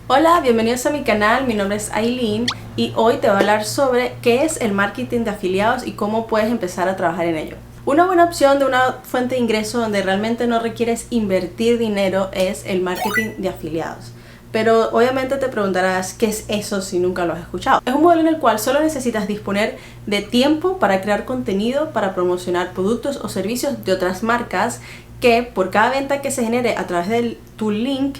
Hola, bienvenidos a mi canal, mi nombre es Aileen y hoy te voy a hablar sobre qué es el marketing de afiliados y cómo puedes empezar a trabajar en ello. Una buena opción de una fuente de ingreso donde realmente no requieres invertir dinero es el marketing de afiliados. Pero obviamente te preguntarás qué es eso si nunca lo has escuchado. Es un modelo en el cual solo necesitas disponer de tiempo para crear contenido para promocionar productos o servicios de otras marcas que por cada venta que se genere a través de tu link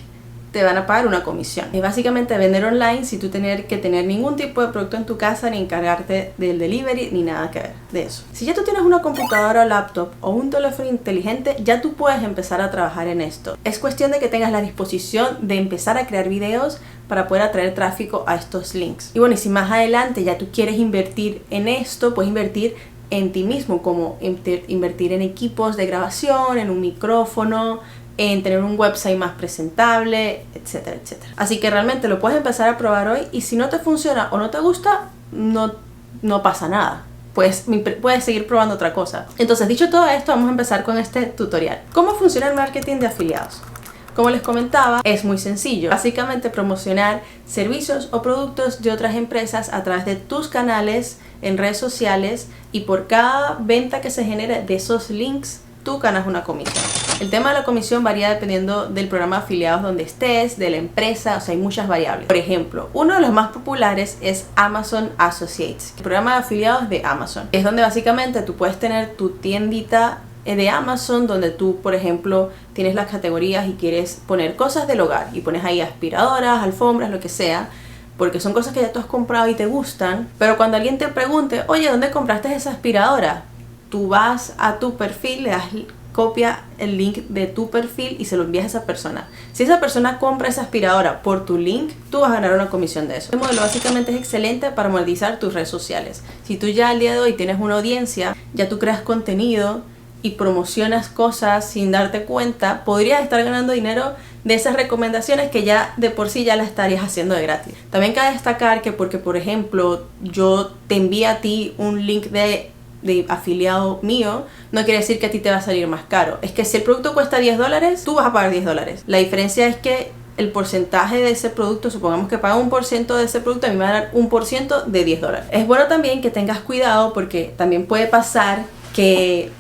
te van a pagar una comisión. Es básicamente vender online sin tú tener que tener ningún tipo de producto en tu casa ni encargarte del delivery ni nada que ver de eso. Si ya tú tienes una computadora o laptop o un teléfono inteligente, ya tú puedes empezar a trabajar en esto. Es cuestión de que tengas la disposición de empezar a crear videos para poder atraer tráfico a estos links. Y bueno, y si más adelante ya tú quieres invertir en esto, puedes invertir en ti mismo, como invertir en equipos de grabación, en un micrófono, en tener un website más presentable, etcétera, etcétera. Así que realmente lo puedes empezar a probar hoy y si no te funciona o no te gusta, no pasa nada. Pues puedes seguir probando otra cosa. Entonces, dicho todo esto, vamos a empezar con este tutorial. ¿Cómo funciona el marketing de afiliados? Como les comentaba, es muy sencillo. Básicamente promocionar servicios o productos de otras empresas a través de tus canales en redes sociales y por cada venta que se genere de esos links, tú ganas una comisión. El tema de la comisión varía dependiendo del programa de afiliados donde estés, de la empresa, o sea, hay muchas variables. Por ejemplo, uno de los más populares es Amazon Associates, el programa de afiliados de Amazon. Es donde básicamente tú puedes tener tu tiendita de Amazon donde tú, por ejemplo, tienes las categorías y quieres poner cosas del hogar y pones ahí aspiradoras, alfombras, lo que sea, porque son cosas que ya tú has comprado y te gustan, pero cuando alguien te pregunte, oye, ¿dónde compraste esa aspiradora? Tú vas a tu perfil, le das copia el link de tu perfil y se lo envías a esa persona. Si esa persona compra esa aspiradora por tu link, tú vas a ganar una comisión de eso. Este modelo básicamente es excelente para monetizar tus redes sociales. Si tú ya al día de hoy tienes una audiencia, ya tú creas contenido y promocionas cosas sin darte cuenta, podrías estar ganando dinero de esas recomendaciones que ya de por sí ya las estarías haciendo de gratis. También cabe destacar que porque, por ejemplo, yo te envío a ti un link de afiliado mío, no quiere decir que a ti te va a salir más caro. Es que si el producto cuesta $10, tú vas a pagar $10. La diferencia es que el porcentaje de ese producto, supongamos que paga 1% de ese producto, a mí me va a dar 1% de $10. Es bueno también que tengas cuidado porque también puede pasar que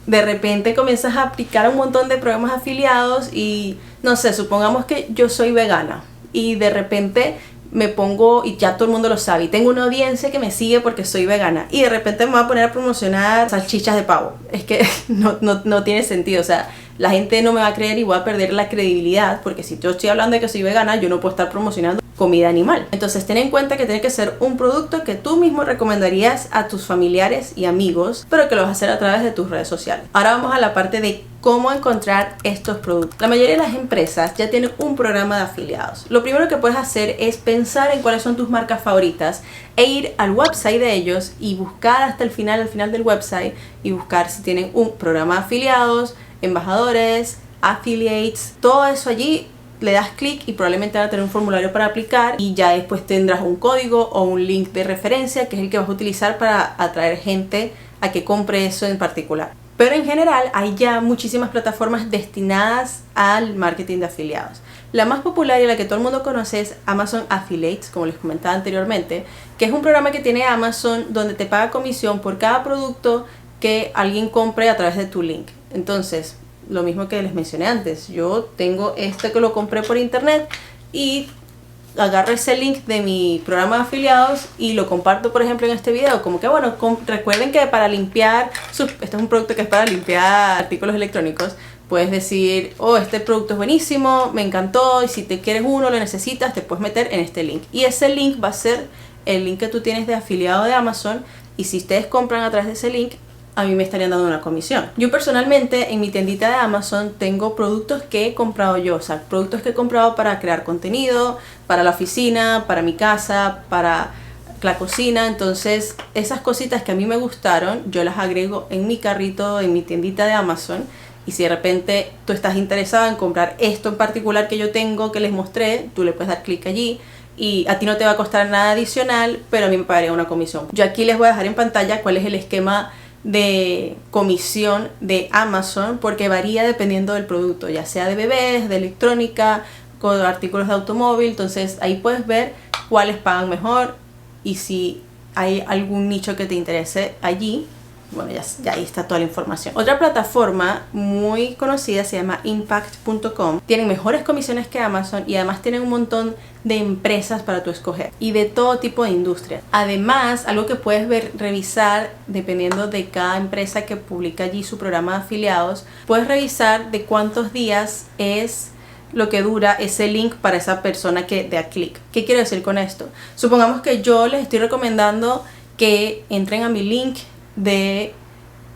de repente comienzas a aplicar un montón de programas afiliados y no sé, supongamos que yo soy vegana y de repente me pongo, y ya todo el mundo lo sabe, y tengo una audiencia que me sigue porque soy vegana y de repente me voy a poner a promocionar salchichas de pavo. Es que no tiene sentido, o sea, la gente no me va a creer y voy a perder la credibilidad porque si yo estoy hablando de que soy vegana, yo no puedo estar promocionando comida animal. Entonces ten en cuenta que tiene que ser un producto que tú mismo recomendarías a tus familiares y amigos, pero que lo vas a hacer a través de tus redes sociales. Ahora vamos a la parte de cómo encontrar estos productos. La mayoría de las empresas ya tienen un programa de afiliados. Lo primero que puedes hacer es pensar en cuáles son tus marcas favoritas e ir al website de ellos y buscar hasta el final del website y buscar si tienen un programa de afiliados, embajadores, affiliates, todo eso allí. Le das clic y probablemente van a tener un formulario para aplicar y ya después tendrás un código o un link de referencia que es el que vas a utilizar para atraer gente a que compre eso en particular. Pero en general hay ya muchísimas plataformas destinadas al marketing de afiliados. La más popular y la que todo el mundo conoce es Amazon Affiliates, como les comentaba anteriormente, que es un programa que tiene Amazon donde te paga comisión por cada producto que alguien compre a través de tu link. Entonces, lo mismo que les mencioné antes, yo tengo este que lo compré por internet y agarro ese link de mi programa de afiliados y lo comparto, por ejemplo, en este video. Como que bueno, recuerden que para limpiar, este es un producto que es para limpiar artículos electrónicos, puedes decir, oh, este producto es buenísimo, me encantó y si te quieres uno, lo necesitas, te puedes meter en este link. Y ese link va a ser el link que tú tienes de afiliado de Amazon y si ustedes compran a través de ese link, a mí me estarían dando una comisión. Yo personalmente en mi tiendita de Amazon tengo productos que he comprado yo, o sea, productos que he comprado para crear contenido, para la oficina, para mi casa, para la cocina. Entonces esas cositas que a mí me gustaron, yo las agrego en mi carrito, en mi tiendita de Amazon. Y si de repente tú estás interesado en comprar esto en particular que yo tengo, que les mostré, tú le puedes dar clic allí y a ti no te va a costar nada adicional, pero a mí me pagaría una comisión. Yo aquí les voy a dejar en pantalla cuál es el esquema de comisión de Amazon porque varía dependiendo del producto, ya sea de bebés, de electrónica, con artículos de automóvil. Entonces ahí puedes ver cuáles pagan mejor y si hay algún nicho que te interese allí. Bueno, ya ahí está toda la información. Otra plataforma muy conocida se llama Impact.com. Tienen mejores comisiones que Amazon y además tienen un montón de empresas para tu escoger y de todo tipo de industria. Además, algo que puedes revisar dependiendo de cada empresa que publica allí su programa de afiliados, puedes revisar de cuántos días es lo que dura ese link para esa persona que dé clic. ¿Qué quiero decir con esto? Supongamos que yo les estoy recomendando que entren a mi link de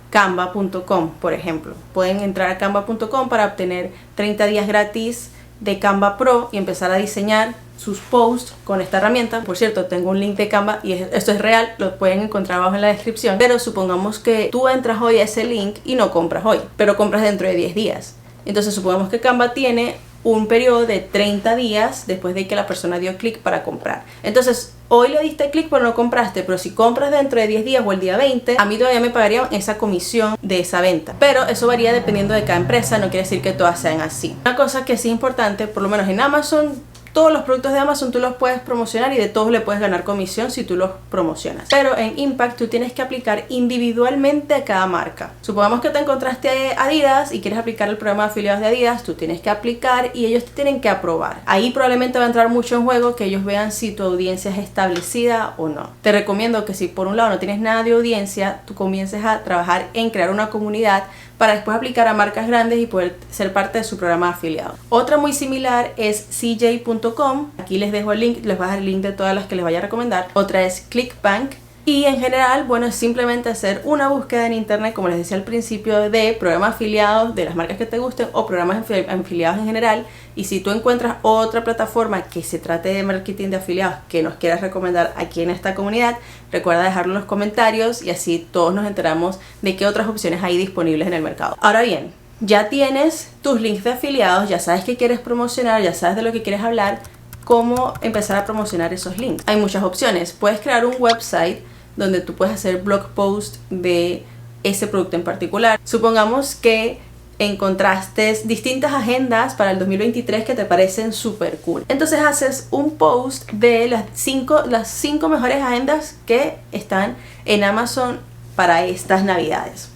canva.com, por ejemplo. Pueden entrar a canva.com para obtener 30 días gratis de Canva Pro y empezar a diseñar sus posts con esta herramienta. Por cierto, tengo un link de Canva y esto es real, lo pueden encontrar abajo en la descripción. Pero supongamos que tú entras hoy a ese link y no compras hoy, pero compras dentro de 10 días. Entonces supongamos que Canva tiene un periodo de 30 días después de que la persona dio clic para comprar. Entonces, hoy le diste clic pero no compraste, pero si compras dentro de 10 días o el día 20, a mí todavía me pagarían esa comisión de esa venta. Pero eso varía dependiendo de cada empresa, no quiere decir que todas sean así. Una cosa que sí es importante, por lo menos en Amazon, todos los productos de Amazon tú los puedes promocionar y de todos le puedes ganar comisión si tú los promocionas. Pero en Impact tú tienes que aplicar individualmente a cada marca. Supongamos que te encontraste a Adidas y quieres aplicar el programa de afiliados de Adidas, tú tienes que aplicar y ellos te tienen que aprobar. Ahí probablemente va a entrar mucho en juego que ellos vean si tu audiencia es establecida o no. Te recomiendo que si por un lado no tienes nada de audiencia, tú comiences a trabajar en crear una comunidad para después aplicar a marcas grandes y poder ser parte de su programa de afiliados. Otra muy similar es CJ.com. Aquí les dejo el link, les voy a dejar el link de todas las que les vaya a recomendar. Otra es ClickBank. Y en general, bueno, es simplemente hacer una búsqueda en internet, como les decía al principio, de programas afiliados de las marcas que te gusten o programas afiliados en general. Y si tú encuentras otra plataforma que se trate de marketing de afiliados que nos quieras recomendar aquí en esta comunidad, recuerda dejarlo en los comentarios y así todos nos enteramos de qué otras opciones hay disponibles en el mercado. Ahora bien, ya tienes tus links de afiliados, ya sabes qué quieres promocionar, ya sabes de lo que quieres hablar, cómo empezar a promocionar esos links. Hay muchas opciones. Puedes crear un website donde tú puedes hacer blog post de ese producto en particular. Supongamos que encontraste distintas agendas para el 2023 que te parecen súper cool. Entonces haces un post de las cinco mejores agendas que están en Amazon para estas navidades.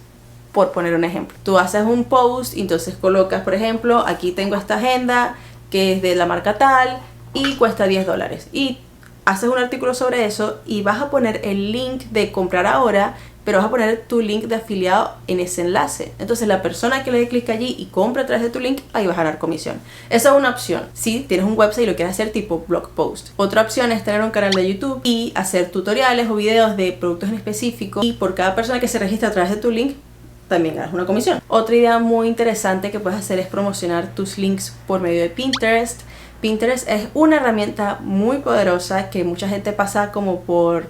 Por poner un ejemplo, tú haces un post y entonces colocas, por ejemplo, aquí tengo esta agenda que es de la marca tal y cuesta $10 y haces un artículo sobre eso y vas a poner el link de comprar ahora, pero vas a poner tu link de afiliado en ese enlace. Entonces la persona que le dé clic allí y compra a través de tu link, ahí vas a ganar comisión. Esa es una opción si tienes un website y lo quieres hacer tipo blog post. Otra opción es tener un canal de YouTube y hacer tutoriales o videos de productos en específico, y por cada persona que se registra a través de tu link también ganas una comisión. Otra idea muy interesante que puedes hacer es promocionar tus links por medio de Pinterest. Pinterest es una herramienta muy poderosa que mucha gente pasa como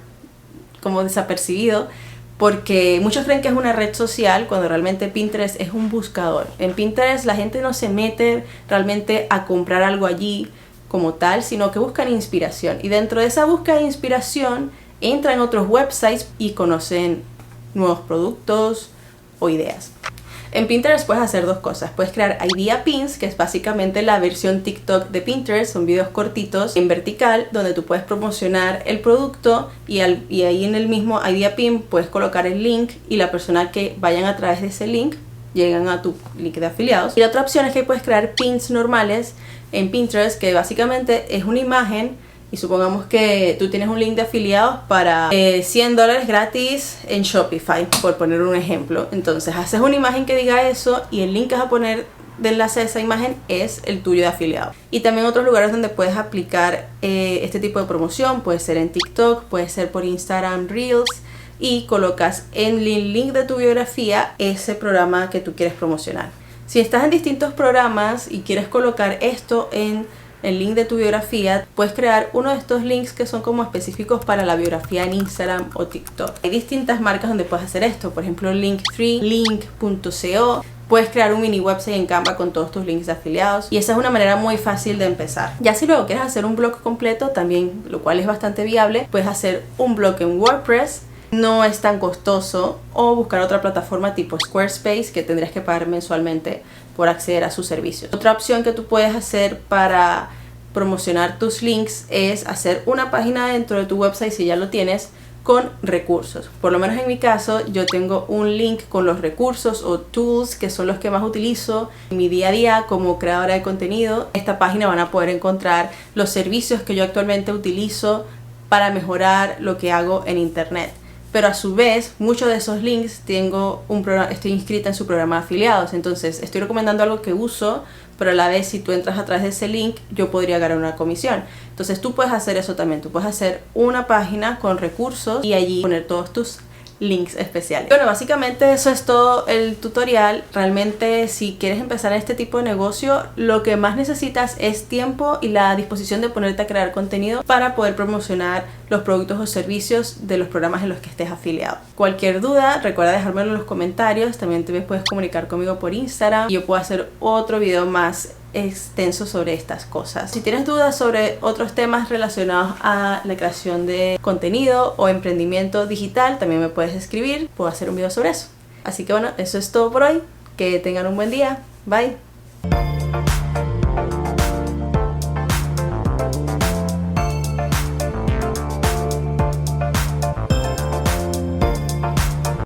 desapercibido, porque muchos creen que es una red social cuando realmente Pinterest es un buscador. En Pinterest la gente no se mete realmente a comprar algo allí como tal, sino que buscan inspiración, y dentro de esa búsqueda de inspiración entran en otros websites y conocen nuevos productos o ideas. En Pinterest puedes hacer dos cosas. Puedes crear Idea Pins, que es básicamente la versión TikTok de Pinterest. Son videos cortitos en vertical donde tú puedes promocionar el producto y ahí en el mismo Idea Pin puedes colocar el link y la persona que vayan a través de ese link llegan a tu link de afiliados. Y la otra opción es que puedes crear pins normales en Pinterest, que básicamente es una imagen. Y supongamos que tú tienes un link de afiliados para $100 gratis en Shopify, por poner un ejemplo. Entonces haces una imagen que diga eso y el link que vas a poner de enlace a esa imagen es el tuyo de afiliado. Y también otros lugares donde puedes aplicar este tipo de promoción, puede ser en TikTok, puede ser por Instagram Reels, y colocas en el link de tu biografía ese programa que tú quieres promocionar. Si estás en distintos programas y quieres colocar esto en el link de tu biografía, puedes crear uno de estos links que son como específicos para la biografía en Instagram o TikTok. Hay distintas marcas donde puedes hacer esto, por ejemplo Linktree, link.co. Puedes crear un mini website en Canva con todos tus links de afiliados, y esa es una manera muy fácil de empezar. Ya si luego quieres hacer un blog completo también, lo cual es bastante viable, puedes hacer un blog en WordPress. No es tan costoso, o buscar otra plataforma tipo Squarespace que tendrías que pagar mensualmente por acceder a sus servicios. Otra opción que tú puedes hacer para promocionar tus links es hacer una página dentro de tu website, si ya lo tienes, con recursos. Por lo menos en mi caso, yo tengo un link con los recursos o tools que son los que más utilizo en mi día a día como creadora de contenido. En esta página van a poder encontrar los servicios que yo actualmente utilizo para mejorar lo que hago en internet. Pero a su vez, muchos de esos links estoy inscrita en su programa de afiliados. Entonces, estoy recomendando algo que uso, pero a la vez, si tú entras a través de ese link, yo podría ganar una comisión. Entonces, tú puedes hacer eso también. Tú puedes hacer una página con recursos y allí poner todos tus links especiales. Bueno, básicamente eso es todo el tutorial. Realmente, si quieres empezar este tipo de negocio, lo que más necesitas es tiempo y la disposición de ponerte a crear contenido para poder promocionar los productos o servicios de los programas en los que estés afiliado. Cualquier duda, recuerda dejármelo en los comentarios. También te puedes comunicar conmigo por Instagram y yo puedo hacer otro video más extenso sobre estas cosas. Si tienes dudas sobre otros temas relacionados a la creación de contenido o emprendimiento digital, también me puedes escribir, puedo hacer un video sobre eso. Así que bueno, eso es todo por hoy. Que tengan un buen día. Bye.